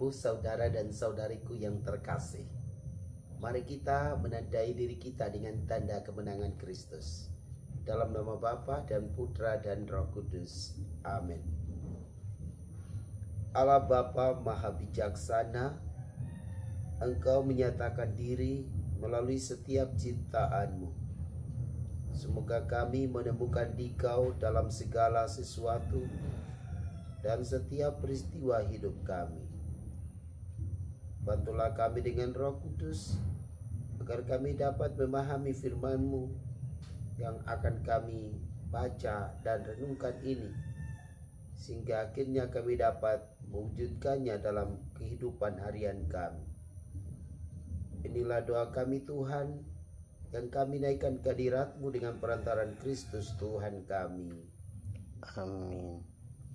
Ibu, saudara dan saudariku yang terkasih, mari kita menandai diri kita dengan tanda kemenangan Kristus. Dalam nama Bapa dan Putra dan Roh Kudus. Amin. Allah Bapa Maha Bijaksana, Engkau menyatakan diri melalui setiap ciptaan-Mu. Semoga kami menemukan Dikau dalam segala sesuatu dan setiap peristiwa hidup kami. Bantulah kami dengan Roh Kudus, agar kami dapat memahami firman-Mu yang akan kami baca dan renungkan ini, sehingga akhirnya kami dapat mewujudkannya dalam kehidupan harian kami. Inilah doa kami Tuhan, yang kami naikkan ke hadirat-Mu dengan perantaran Kristus Tuhan kami. Amin.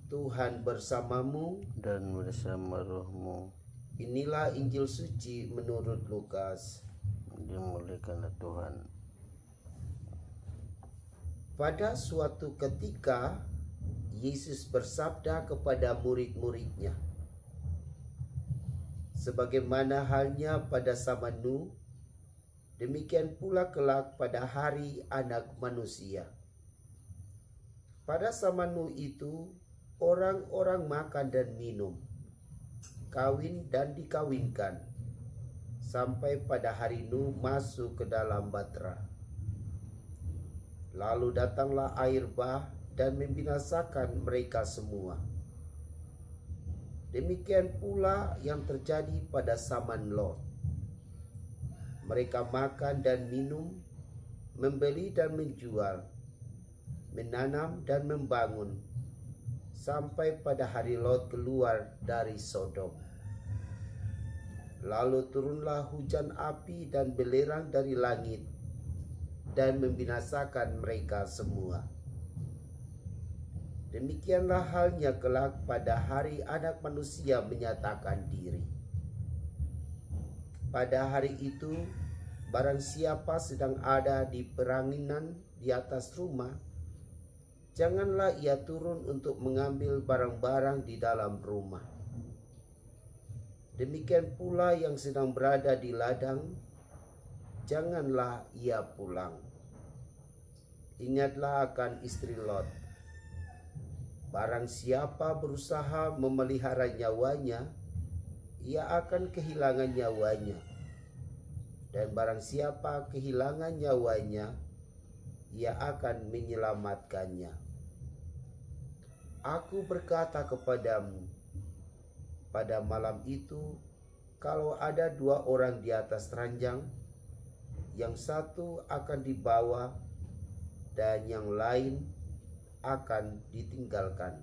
Tuhan bersamamu Dan bersama rohmu. Inilah Injil suci menurut Lukas. Dimuliakanlah Tuhan. Pada suatu ketika Yesus bersabda kepada murid-muridnya, sebagaimana halnya pada zaman Nuh, demikian pula kelak pada hari Anak Manusia. Pada zaman Nuh itu, orang-orang makan dan minum, kawin dan dikawinkan, sampai pada hari Nuh masuk ke dalam bahtera. Lalu datanglah air bah dan membinasakan mereka semua. Demikian pula yang terjadi pada zaman Lot. Mereka makan dan minum, membeli dan menjual, menanam dan membangun, sampai pada hari Lot keluar dari Sodom. Lalu turunlah hujan api dan belerang dari langit dan membinasakan mereka semua. Demikianlah halnya kelak pada hari Anak Manusia menyatakan diri. Pada hari itu, barang siapa sedang ada di peranginan di atas rumah, janganlah ia turun untuk mengambil barang-barang di dalam rumah. Demikian pula yang sedang berada di ladang, janganlah ia pulang. Ingatlah akan istri Lot. Barang siapa berusaha memelihara nyawanya, ia akan kehilangan nyawanya. Dan barang siapa kehilangan nyawanya, ia akan menyelamatkannya. Aku berkata kepadamu, pada malam itu, kalau ada dua orang di atas ranjang, yang satu akan dibawa dan yang lain akan ditinggalkan.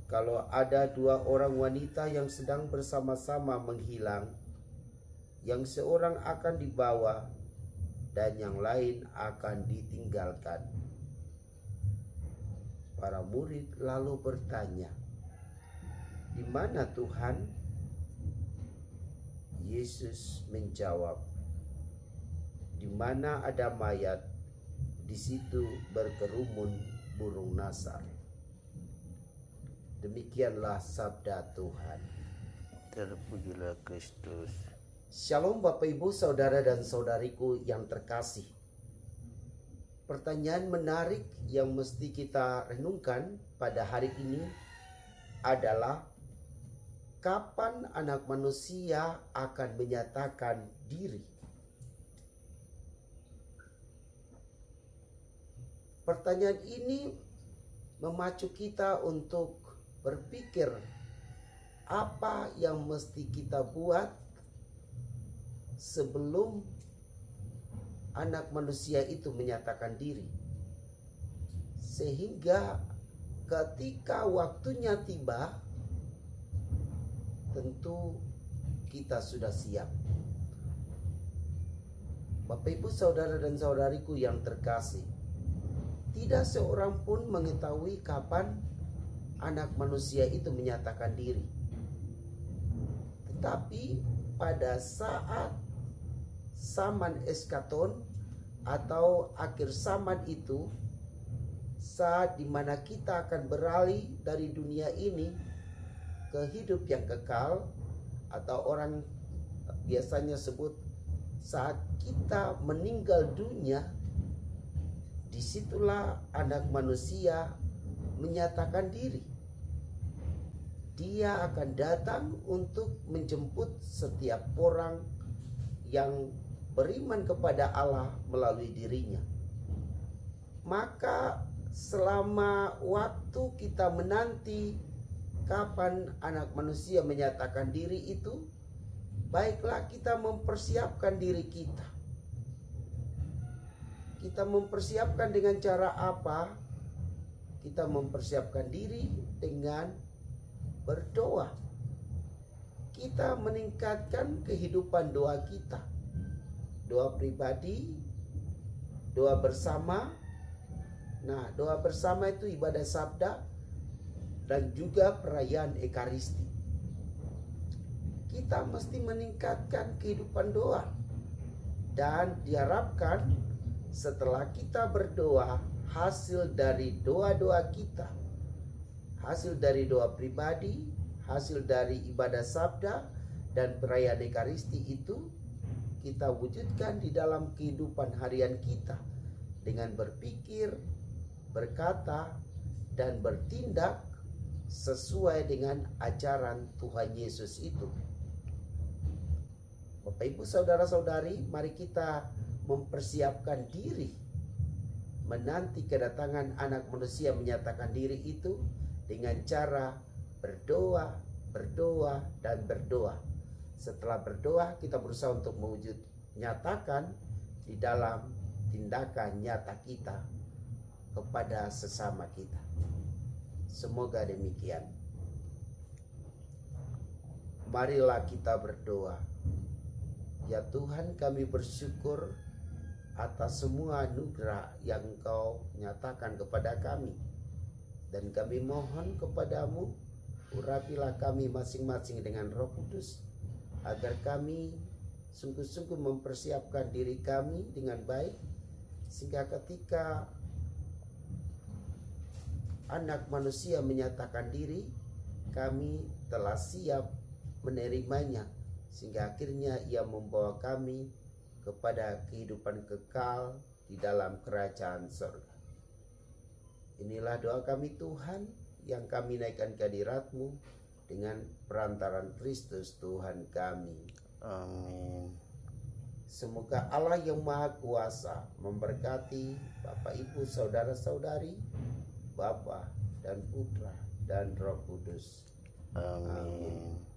Kalau ada dua orang wanita yang sedang bersama-sama menghilang, yang seorang akan dibawa dan yang lain akan ditinggalkan. Para murid lalu bertanya, "Di mana Tuhan?" Yesus menjawab, "Di mana ada mayat, di situ berkerumun burung nasar." Demikianlah sabda Tuhan. Terpujilah Kristus. Shalom Bapak Ibu, saudara dan saudariku yang terkasih. Pertanyaan menarik yang mesti kita renungkan pada hari ini adalah, kapan Anak Manusia akan menyatakan diri? Pertanyaan ini memacu kita untuk berpikir apa yang mesti kita buat sebelum Anak Manusia itu menyatakan diri, sehingga ketika waktunya tiba, tentu kita sudah siap. Bapak Ibu, saudara dan saudariku yang terkasih, tidak seorang pun mengetahui kapan Anak Manusia itu menyatakan diri. Tetapi pada saat zaman eskaton atau akhir zaman itu, saat dimana kita akan beralih dari dunia ini ke hidup yang kekal, atau orang biasanya sebut saat kita meninggal dunia, disitulah anak manusia menyatakan diri. Dia akan datang untuk menjemput setiap orang yang beriman kepada Allah melalui dirinya. Maka selama waktu kita menanti kapan anak manusia menyatakan diri itu, baiklah kita mempersiapkan diri kita. Kita mempersiapkan dengan cara apa? Kita mempersiapkan diri dengan berdoa. Kita meningkatkan kehidupan doa kita. Doa pribadi, doa bersama. Nah, doa bersama itu ibadah sabda dan juga perayaan Ekaristi. Kita mesti meningkatkan kehidupan doa. Dan diharapkan setelah kita berdoa, hasil dari doa-doa kita, hasil dari doa pribadi, hasil dari ibadah sabda dan perayaan Ekaristi itu kita wujudkan di dalam kehidupan harian kita dengan berpikir, berkata, dan bertindak sesuai dengan ajaran Tuhan Yesus itu. Bapak Ibu saudara-saudari, mari kita mempersiapkan diri menanti kedatangan anak manusia menyatakan diri itu dengan cara berdoa, berdoa, dan berdoa. Setelah berdoa, kita berusaha untuk nyatakan di dalam tindakan nyata kita kepada sesama kita. Semoga demikian. Marilah kita berdoa. Ya Tuhan, kami bersyukur atas semua anugerah yang Engkau nyatakan kepada kami. Dan kami mohon kepadamu, urapilah kami masing-masing dengan Roh Kudus, agar kami sungguh-sungguh mempersiapkan diri kami dengan baik, sehingga ketika anak manusia menyatakan diri, kami telah siap menerimanya, sehingga akhirnya ia membawa kami kepada kehidupan kekal di dalam kerajaan surga. Inilah doa kami Tuhan, yang kami naikkan ke hadirat-Mu dengan perantaran Kristus Tuhan kami. Amin. Semoga Allah yang Maha Kuasa memberkati Bapak Ibu saudara-saudari, Bapa dan Putra dan Roh Kudus. Amin. Amin.